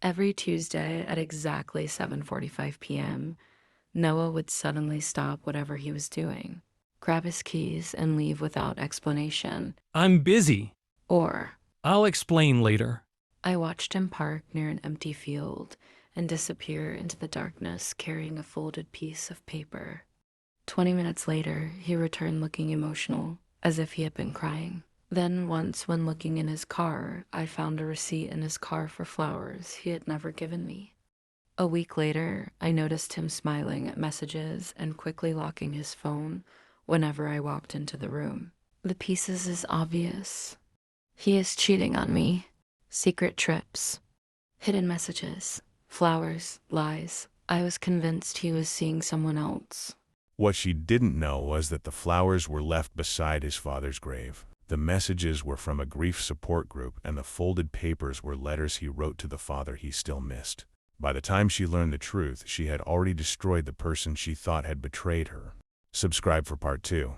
Every Tuesday at exactly 7:45 p.m., Noah would suddenly stop whatever he was doing, grab his keys, and leave without explanation. I'm busy. Or I'll explain later. I watched him park near an empty field and disappear into the darkness carrying a folded piece of paper. 20 minutes later, he returned looking emotional, as if he had been crying. Then once, when looking in his car, I found a receipt in his car for flowers he had never given me. A week later, I noticed him smiling at messages and quickly locking his phone whenever I walked into the room. The pieces is obvious. He is cheating on me. Secret trips, hidden messages, flowers, lies. I was convinced he was seeing someone else. What she didn't know was that the flowers were left beside his father's grave. The messages were from a grief support group, and the folded papers were letters he wrote to the father he still missed. By the time she learned the truth, she had already destroyed the person she thought had betrayed her. Subscribe for part 2.